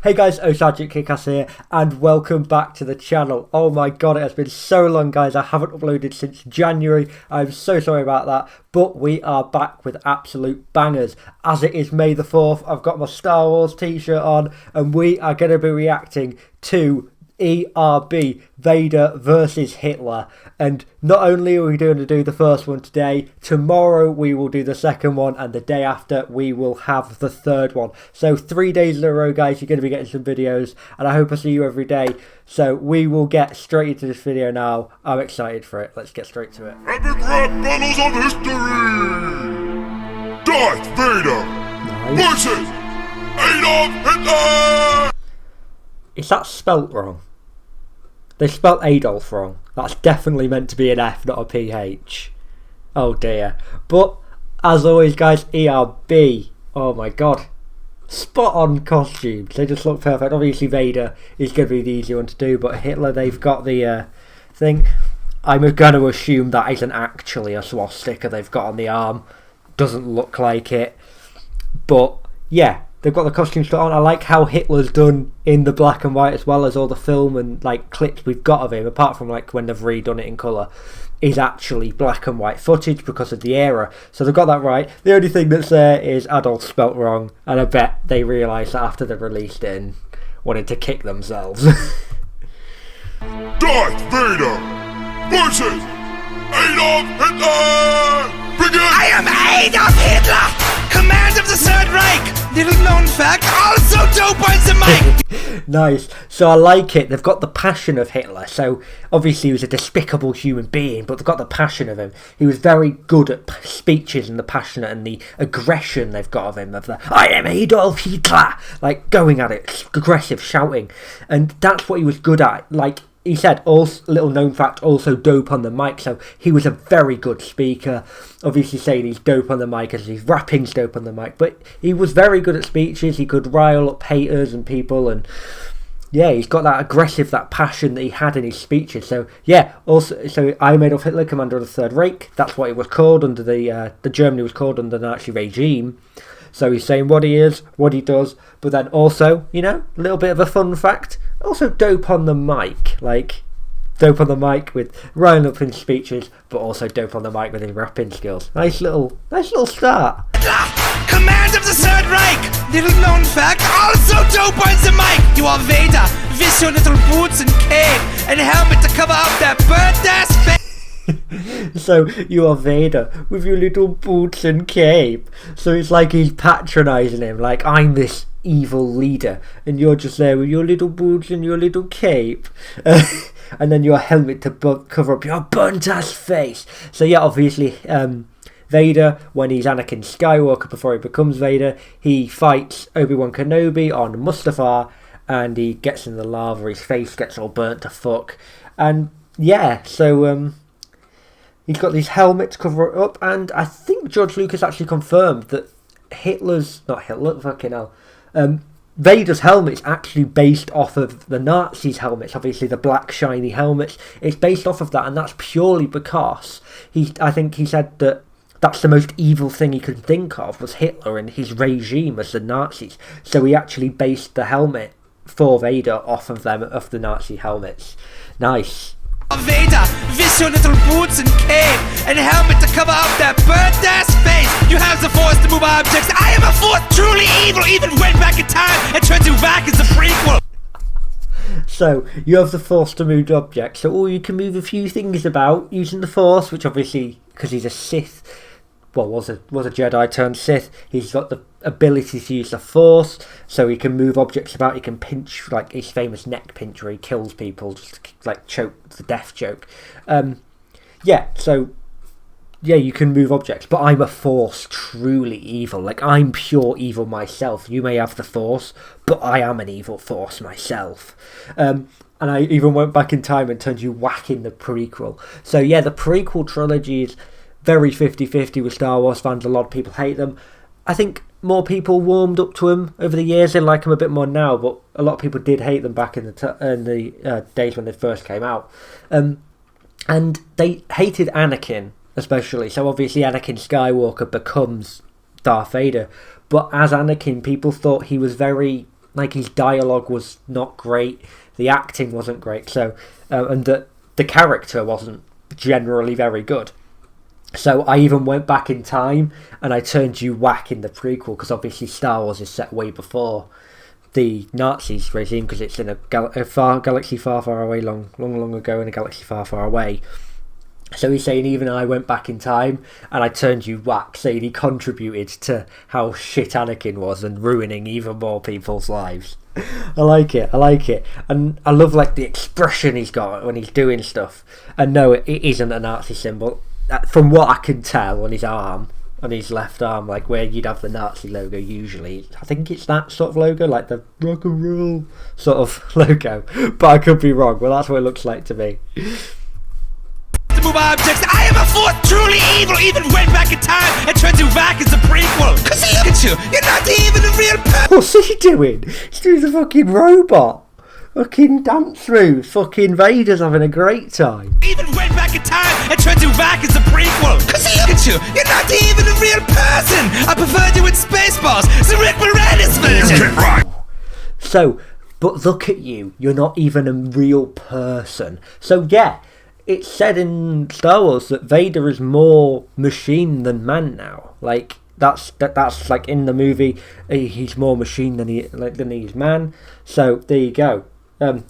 Hey guys, oSgtKickAss here, and welcome back to the channel. Oh my god, it has been so long guys, I haven't uploaded since January. I'm so sorry about that, but we are back with absolute bangers. As it is May the 4th, I've got my Star Wars t-shirt on, and we are going to be reacting to ERB, Vader versus Hitler. And not only are we going to do the first one today, tomorrow we will do the second one, and the day after we will have the third one. So 3 days in a row guys, you're going to be getting some videos, and I hope I see you every day. So we will get straight into this video now. I'm excited for it. Let's get straight to it. Epic rap battles of history! Darth Vader versus Adolf Hitler! Is that spelt wrong? They spelt Adolf wrong. That's definitely meant to be an F, not a PH. Oh dear. But, as always guys, ERB. Oh my god. Spot on costumes. They just look perfect. Obviously Vader is going to be the easy one to do, but Hitler, they've got the thing. I'm going to assume that isn't actually a swastika they've got on the arm. Doesn't look like it. But, yeah. They've got the costumes put on. I like how Hitler's done in the black and white, as well as all the film and like clips we've got of him, apart from like when they've redone it in colour, is actually black and white footage because of the era. So they've got that right. The only thing that's there is Adolf spelt wrong, and I bet they realised that after they released it and wanted to kick themselves. Darth Vader versus Adolf Hitler! Begin! I am Adolf Hitler, command of the Third Reich. Little known fact, also dope on the mic. Nice. So I like it. They've got the passion of Hitler. So obviously he was a despicable human being, but they've got the passion of him. He was very good at speeches and the passion and the aggression they've got of him. Of the I am Adolf Hitler, like going at it, aggressive, shouting, and that's what he was good at. Like he said, also, little known fact, also dope on the mic, so he was a very good speaker. Obviously saying he's dope on the mic as his rapping's dope on the mic, but he was very good at speeches. He could rile up haters and people, and yeah, he's got that aggressive, that passion that he had in his speeches. So yeah, also, so I am Adolf Hitler, commander of the Third Reich. That's what it was called under the Germany was called under the Nazi regime. So he's saying what he is, what he does, but then also, you know, a little bit of a fun fact, also dope on the mic, like dope on the mic with riling up in speeches, but also dope on the mic with his rapping skills. Nice little start. Command of the Third Reich, little known fact, also dope on the mic. You are Vader, with your little boots and cape, and helmet to cover up that burnt ass face. So you are Vader with your little boots and cape. So it's like he's patronising him, like I'm this evil leader and you're just there with your little boots and your little cape, and then your helmet to cover up your burnt ass face. So yeah, obviously Vader, when he's Anakin Skywalker before he becomes Vader, he fights Obi-Wan Kenobi on Mustafar, and he gets in the lava, his face gets all burnt to fuck, and yeah, so he's got these helmets to cover it up, and I think George Lucas actually confirmed that Vader's helmet is actually based off of the Nazis' helmets, obviously the black shiny helmets. It's based off of that, and that's purely because I think he said that that's the most evil thing he could think of was Hitler and his regime as the Nazis. So he actually based the helmet for Vader off of the Nazi helmets. Nice. Vader, with your little boots and cape, and helmet to cover up that burnt ass face. You have the Force to move objects. I am a Force truly evil, even went back in time and turned you back as a prequel. So you have the Force to move objects, so all you can move a few things about using the Force, which obviously, because he's a Sith, well, was a Jedi turned Sith, he's got the ability to use the Force, so he can move objects about. He can pinch, like his famous neck pinch where he kills people, just like choke, the death choke. Yeah, so yeah, you can move objects, but I'm a Force truly evil. Like I'm pure evil myself. You may have the Force, but I am an evil Force myself. And I even went back in time and turned you whack in the prequel. So yeah, the prequel trilogy is very 50-50 with Star Wars fans. A lot of people hate them. I think more people warmed up to him over the years. They like him a bit more now, but a lot of people did hate them back in the days when they first came out. And they hated Anakin especially. So obviously Anakin Skywalker becomes Darth Vader. But as Anakin, people thought he was very like his dialogue was not great, the acting wasn't great, so and the character wasn't generally very good. So I even went back in time and I turned you whack in the prequel, because obviously Star Wars is set way before the Nazis regime, because it's in a galaxy far, far away, long ago, in a galaxy far, far away. So he's saying even I went back in time and I turned you whack, saying he contributed to how shit Anakin was and ruining even more people's lives. I like it. And I love like the expression he's got when he's doing stuff. And no, it isn't a Nazi symbol. From what I can tell on his arm, on his left arm, like where you'd have the Nazi logo usually, I think it's that sort of logo, like the rock and roll sort of logo. But I could be wrong. Well, that's what it looks like to me. Move objects. I am a force truly evil. Even went back in time and turned you back as a prequel. Cause look at you, you're not even a real person. What's he doing? He's doing the fucking robot. Fucking dance through. Fucking Vader's having a great time. Even went back in time and turned you back as a prequel. Cause look at you, you're not even a real person. I preferred you in Spaceballs, the Rick Moranis version. So, but look at you, you're not even a real person. So yeah, it's said in Star Wars that Vader is more machine than man now. Like that's like in the movie, he's more machine than he's man. So there you go.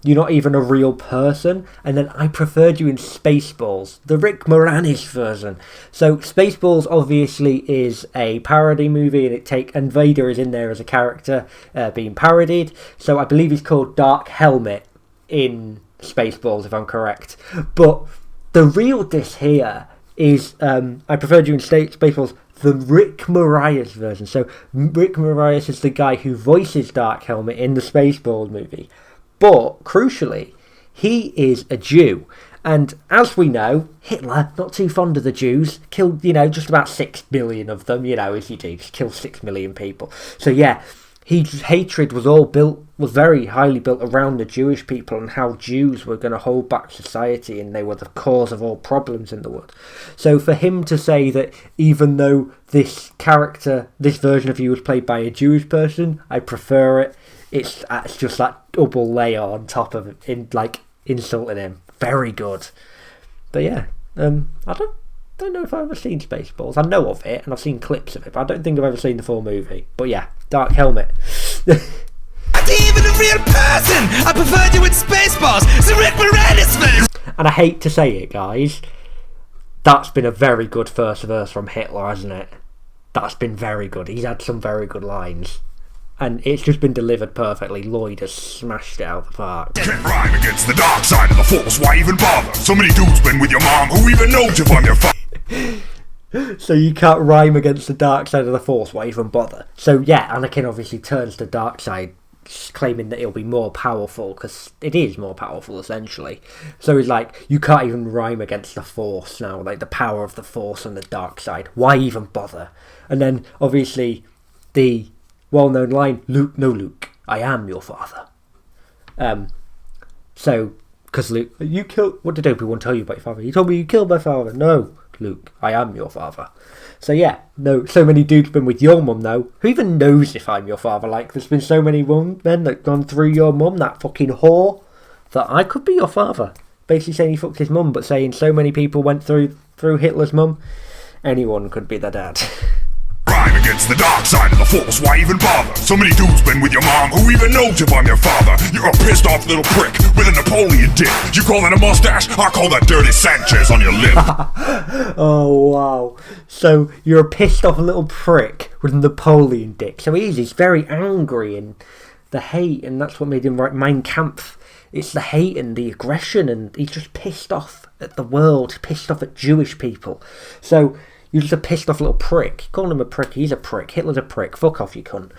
You're not even a real person. And then I preferred you in Spaceballs, the Rick Moranis version. So Spaceballs obviously is a parody movie, and Vader is in there as a character being parodied. So I believe he's called Darth Helmet in Spaceballs, if I'm correct. But the real diss here is I preferred you in Spaceballs, the Rick Moranis version. So Rick Moranis is the guy who voices Darth Helmet in the Spaceballs movie. But crucially, he is a Jew. And as we know, Hitler, not too fond of the Jews, killed, just about 6 million of them, as you do, just kill 6 million people. So yeah, his hatred was very highly built around the Jewish people and how Jews were going to hold back society and they were the cause of all problems in the world. So for him to say that even though this version of you was played by a Jewish person, I prefer it, it's just that double layer on top of it, insulting him. Very good. But yeah, I don't know if I've ever seen Spaceballs. I know of it and I've seen clips of it, but I don't think I've ever seen the full movie. But yeah, Darth Helmet. Not even a real person. I preferred you in Spaceballs, the Rick Moranis version. And I hate to say it, guys, that's been a very good first verse from Hitler, hasn't it? That's been very good. He's had some very good lines. And it's just been delivered perfectly. Lloyd has smashed it out of the park. Can't rhyme against the dark side of the Force, why even bother? So many dudes been with your mom, who even knows if I'm your father? So you can't rhyme against the dark side of the Force, why even bother? So yeah, Anakin obviously turns to the dark side, claiming that it'll be more powerful, because it is more powerful essentially. So he's like, you can't even rhyme against the Force now, like the power of the Force and the dark side, why even bother? And then obviously the well-known line, Luke, I am your father. So, because Luke, what did Obi-Wan tell you about your father? He told me you killed my father. No, Luke, I am your father. So yeah, no, so many dudes been with your mum though. Who even knows if I'm your father? Like, there's been so many men that gone through your mum, that fucking whore, that I could be your father. Basically saying he fucked his mum, but saying so many people went through Hitler's mum, anyone could be the dad. Rhyme against the dark side of the Force, why even bother? So many dudes been with your mom, who even knows if I'm your father? You're a pissed off little prick with a Napoleon dick. You call that a mustache? I call that dirty Sanchez on your lip. Oh wow. So you're a pissed off little prick with a Napoleon dick. So he's very angry, and the hate, and that's what made him write Mein Kampf. It's the hate and the aggression, and he's just pissed off at the world, pissed off at Jewish people. So you're just a pissed off little prick. Calling him a prick, he's a prick. Hitler's a prick. Fuck off, you cunt.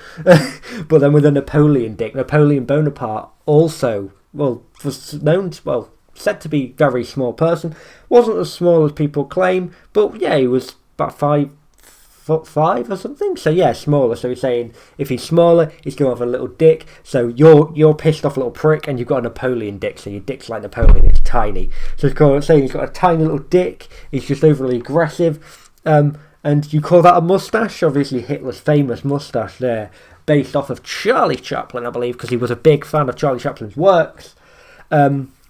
But then with a Napoleon dick, Napoleon Bonaparte also, was known to, said to be a very small person. Wasn't as small as people claim, but yeah, he was about 5'5" or something. So yeah, smaller. So he's saying if he's smaller, he's going to have a little dick. So you're pissed off little prick, and you've got a Napoleon dick. So your dick's like Napoleon, it's tiny. So he's saying he's got a tiny little dick. He's just overly aggressive. And you call that a mustache? Obviously Hitler's famous mustache there. based off of Charlie Chaplin, I believe, because he was a big fan of Charlie Chaplin's works.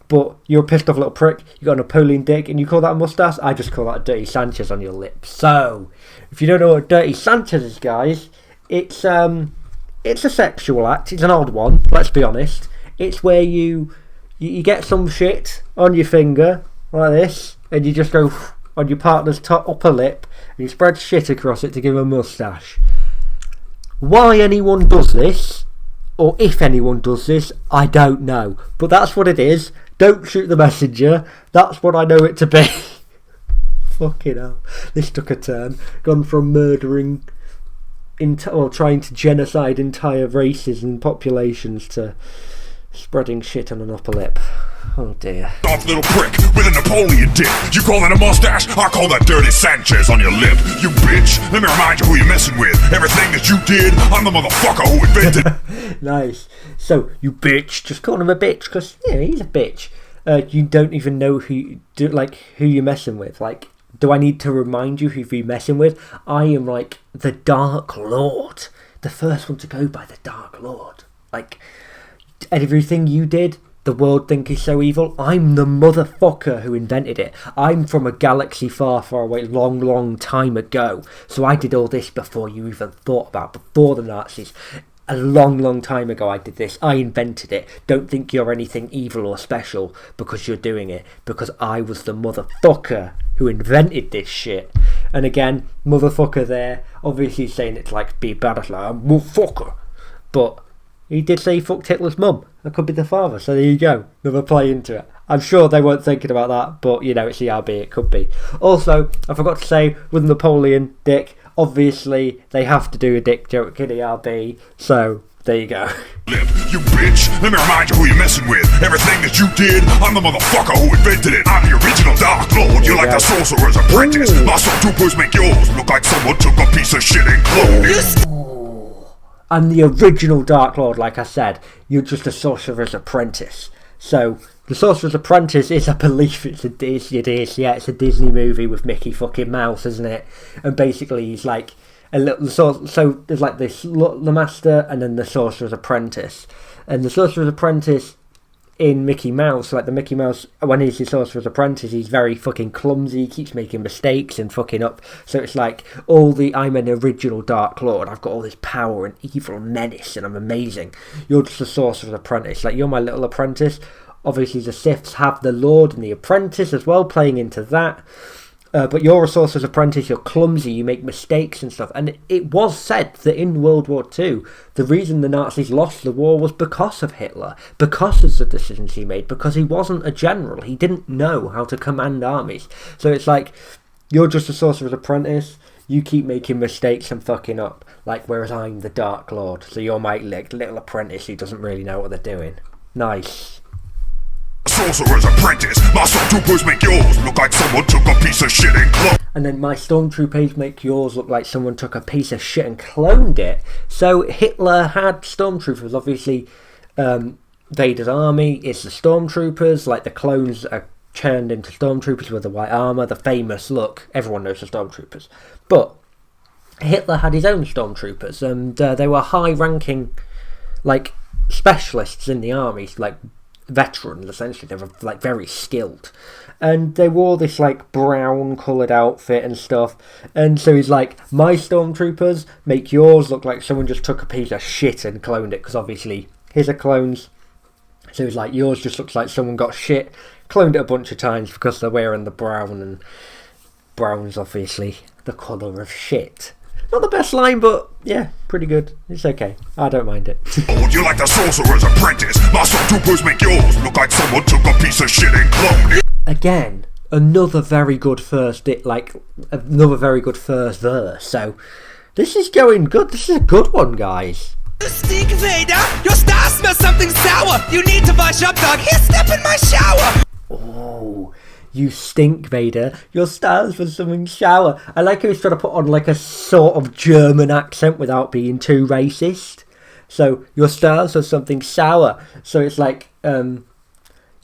But you're a pissed off little prick, you got a Napoleon dick, and you call that a moustache? I just call that a dirty Sanchez on your lips. So, if you don't know what dirty Sanchez is, guys, it's a sexual act. It's an odd one, let's be honest. It's where you get some shit on your finger, like this, and you just go on your partner's top upper lip, and you spread shit across it to give a moustache. Why anyone does this, or if anyone does this, I don't know. But that's what it is. Don't shoot the messenger. That's what I know it to be. Fucking hell. This took a turn. Gone from murdering, trying to genocide entire races and populations to spreading shit on an upper lip. Oh dear. Soft little prick with a Napoleon dick. You call that a mustache? I call that dirty Sanchez on your lip. You bitch. Let me remind you who you're messing with. Everything that you did, I'm the motherfucker who invented. Nice. So, you bitch. Just call him a bitch, because, yeah, he's a bitch. You don't even know who you're messing with. Like, do I need to remind you who you're messing with? I am, like, the Dark Lord. The first one to go by the Dark Lord. Like, everything you did, the world think is so evil. I'm the motherfucker who invented it. I'm from a galaxy far, far away, long, long time ago. So I did all this before you even thought about, before the Nazis. A long, long time ago I did this. I invented it. Don't think you're anything evil or special because you're doing it. Because I was the motherfucker who invented this shit. And again, motherfucker there, obviously saying it's like be bad, like I'm motherfucker. But he did say he fucked Hitler's mum. That could be the father, so there you go. Another play into it. I'm sure they weren't thinking about that, but, you know, it's ERB, it could be. Also, I forgot to say, with Napoleon dick, obviously, they have to do a dick joke in ERB, so there you go. You bitch, let me remind you who you're messing with. Everything that you did, I'm the motherfucker who invented it. I'm the original Dark Lord, you're like the Sorcerer's Apprentice. My Stormtroopers make yours look like someone took a piece of shit and cloned it. I'm the original Dark Lord, like I said. You're just a Sorcerer's Apprentice. So, the Sorcerer's Apprentice is a belief. It's a Disney movie with Mickey fucking Mouse, isn't it? And basically he's like a little, so there's like this, the Master and then the Sorcerer's Apprentice. And the Sorcerer's Apprentice in Mickey Mouse, like the Mickey Mouse, when he's the Sorcerer's Apprentice, he's very fucking clumsy, he keeps making mistakes and fucking up. So it's like, I'm an original Dark Lord, I've got all this power and evil menace, and I'm amazing. You're just a Sorcerer's Apprentice, like, you're my little apprentice. Obviously the Siths have the Lord and the Apprentice as well, playing into that. But you're a Sorcerer's Apprentice, you're clumsy, you make mistakes and stuff. And it was said that in World War II, the reason the Nazis lost the war was because of Hitler, because of the decisions he made, because he wasn't a general, he didn't know how to command armies. So it's like, you're just a Sorcerer's Apprentice, you keep making mistakes and fucking up, like, whereas I'm the Dark Lord, so you're my little apprentice who doesn't really know what they're doing. Nice. Sorcerer's Apprentice, my Stormtroopers make yours look like someone took a piece of shit and cloned. And then my Stormtroopers make yours look like someone took a piece of shit and cloned it. So Hitler had Stormtroopers, obviously. Vader's army is the Stormtroopers, like the clones are turned into Stormtroopers with the white armour, the famous look. Everyone knows the Stormtroopers. But Hitler had his own Stormtroopers, and they were high-ranking, like, specialists in the army, like veterans, essentially. They were like very skilled, and they wore this like brown coloured outfit and stuff. And so he's like, my Stormtroopers make yours look like someone just took a piece of shit and cloned it, because obviously his are clones. So he's like, yours just looks like someone got shit, cloned it a bunch of times because they're wearing the brown, and brown's obviously the colour of shit. Not the best line, but yeah, pretty good. It's okay. I don't mind it. You're like the Sorcerer's Apprentice. My Stormtroopers make yours look like someone took a piece of shit and cloned it. Again, another very good first verse. So this is going good. This is a good one, guys. You stink, Vader! Your star smells something sour! You need to wash up, dog! Here, step in my shower! Oh, you stink, Vader. Your stars for something sour. I like how he's trying to put on like a sort of German accent without being too racist. So, your stars for something sour. So it's like,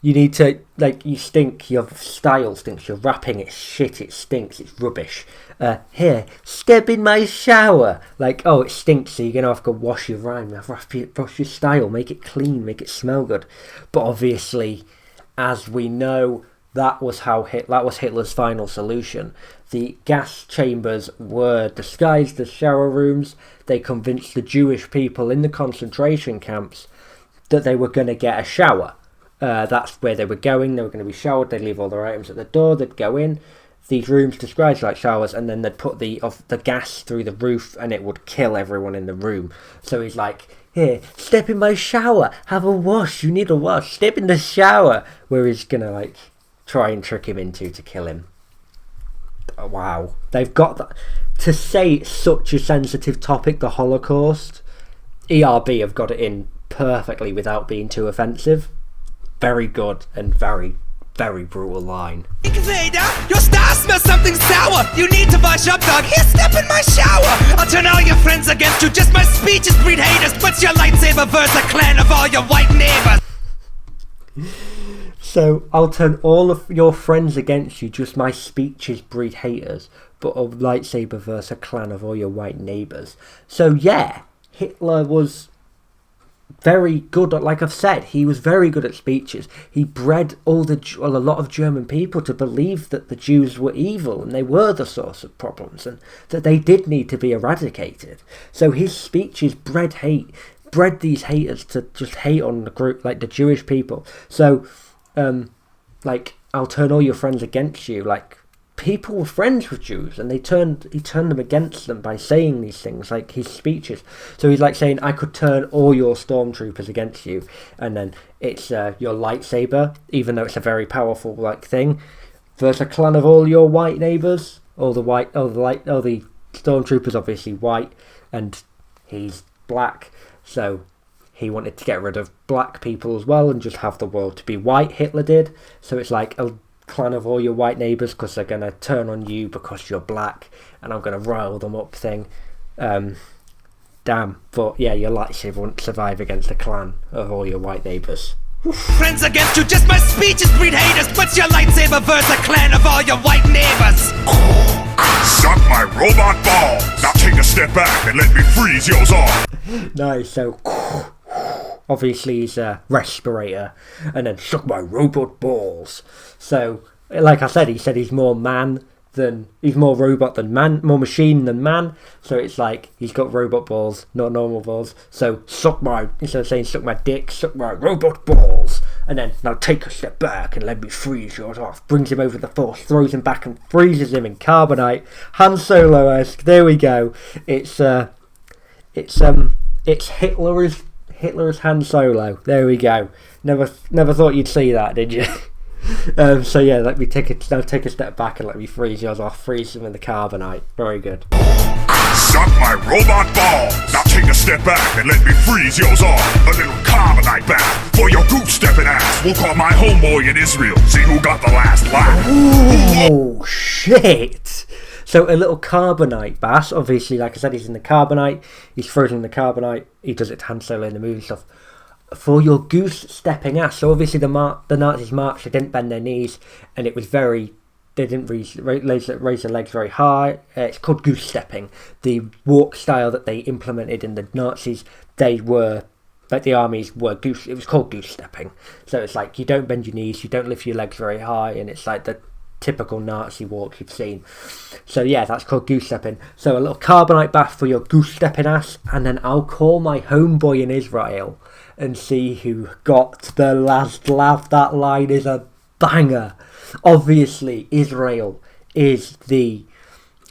You need to, like, you stink, your style stinks, your rapping, it's shit, it stinks, it's rubbish. Here, step in my shower. Like, oh, it stinks, so you're going to have to go wash your rhyme, wash your style, make it clean, make it smell good. But obviously, as we know, that was Hitler's final solution. The gas chambers were disguised as shower rooms. They convinced the Jewish people in the concentration camps that they were going to get a shower. That's where they were going. They were going to be showered. They'd leave all their items at the door. They'd go in. These rooms disguised like showers, and then they'd put the gas through the roof, and it would kill everyone in the room. So he's like, here, step in my shower. Have a wash. You need a wash. Step in the shower. Where he's going to, like, try and trick him into to kill him. Oh, wow. They've got that. To say it's such a sensitive topic, the Holocaust, ERB have got it in perfectly without being too offensive. Very good and very, very brutal line. Vader, your star smells something sour. You need to wash up, dog. Here, step in my shower. I'll turn all your friends against you. Just my speeches breed haters. What's your lightsaber verse a clan of all your white neighbors? So, I'll turn all of your friends against you. Just my speeches breed haters. But a lightsaber verse a clan of all your white neighbours. So, yeah, Hitler was very good at, like I've said, he was very good at speeches. He bred a lot of German people to believe that the Jews were evil and they were the source of problems and that they did need to be eradicated. So his speeches bred these haters to just hate on the group, like the Jewish people. So, like, I'll turn all your friends against you. Like, people were friends with Jews, and he turned them against them by saying these things, like his speeches. So he's like saying, I could turn all your stormtroopers against you, and then it's your lightsaber, even though it's a very powerful like thing, versus a clan of all your white neighbours. All the stormtroopers obviously white, and he's black, so he wanted to get rid of black people as well and just have the world to be white. Hitler did. So it's like a clan of all your white neighbours because they're going to turn on you because you're black and I'm going to rile them up thing. Damn. But yeah, your lightsaber won't survive against a clan of all your white neighbours. Friends against you, just my speeches breed haters. What's your lightsaber verse a clan of all your white neighbors? Suck my robot balls. Now take a step back and let me freeze yours off. Nice. So obviously he's a respirator, and then suck my robot balls. So, like I said, he's more robot than man, more machine than man. So it's like he's got robot balls, not normal balls. So instead of saying suck my dick, suck my robot balls. And then now take a step back and let me freeze yours off. Brings him over the Force, throws him back and freezes him in carbonite. Han Solo-esque. There we go. It's Hitler's Han Solo. There we go. Never thought you'd see that, did you? So yeah, let me take a step back and let me freeze yours off. Freeze them in the carbonite. Very good. Suck my robot balls. Now take a step back and let me freeze yours off. A little carbonite bath for your Goose Stepping ass. We'll call my homeboy in Israel. See who got the last laugh. Oh shit! So a little carbonite bath. Obviously, like I said, he's in the carbonite. He's frozen in the carbonite. He does it to Han Solo in the movie stuff. For your Goose Stepping ass. So obviously the Nazis marched. They didn't bend their knees, and it was very. They didn't raise their legs very high. It's called Goose Stepping. The walk style that they implemented in the Nazis, they were. Like the armies were goose. It was called Goose Stepping. So it's like you don't bend your knees, you don't lift your legs very high, and it's like the typical Nazi walk you've seen. So yeah, that's called Goose Stepping. So a little carbonite bath for your Goose Stepping ass, and then I'll call my homeboy in Israel and see who got the last laugh. That line is a banger. Obviously, Israel is the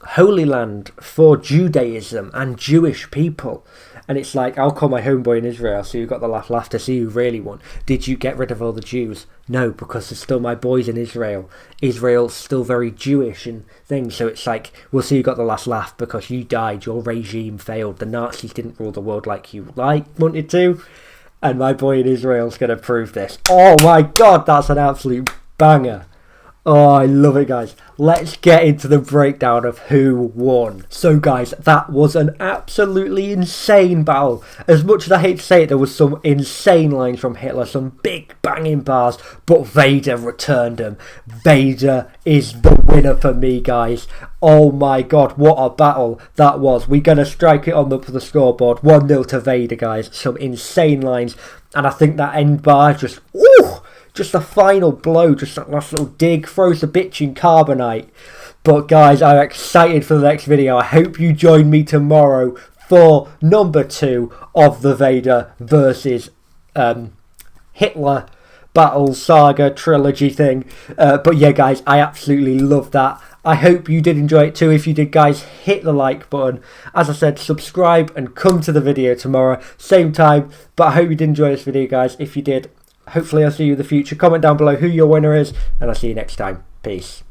holy land for Judaism and Jewish people. And it's like, I'll call my homeboy in Israel, so you got the laugh to see who really won. Did you get rid of all the Jews? No, because there's still my boys in Israel. Israel's still very Jewish and things, so it's like, we'll see who got the last laugh because you died, your regime failed, the Nazis didn't rule the world like you wanted to, and my boy in Israel's going to prove this. Oh my god, that's an absolute banger. Oh, I love it, guys. Let's get into the breakdown of who won. So, guys, that was an absolutely insane battle. As much as I hate to say it, there was some insane lines from Hitler, some big banging bars, but Vader returned them. Vader is the winner for me, guys. Oh my god, what a battle that was. We're going to strike it on the scoreboard. 1-0 to Vader, guys. Some insane lines. And I think that end bar just... Ooh! Just the final blow, just that last little dig, throws the bitch in carbonite. But guys, I'm excited for the next video. I hope you join me tomorrow for number 2 of the Vader versus Hitler battle saga trilogy thing. But yeah, guys, I absolutely love that. I hope you did enjoy it too. If you did, guys, hit the like button. As I said, subscribe and come to the video tomorrow, same time. But I hope you did enjoy this video, guys. If you did, hopefully I'll see you in the future. Comment down below who your winner is, and I'll see you next time. Peace.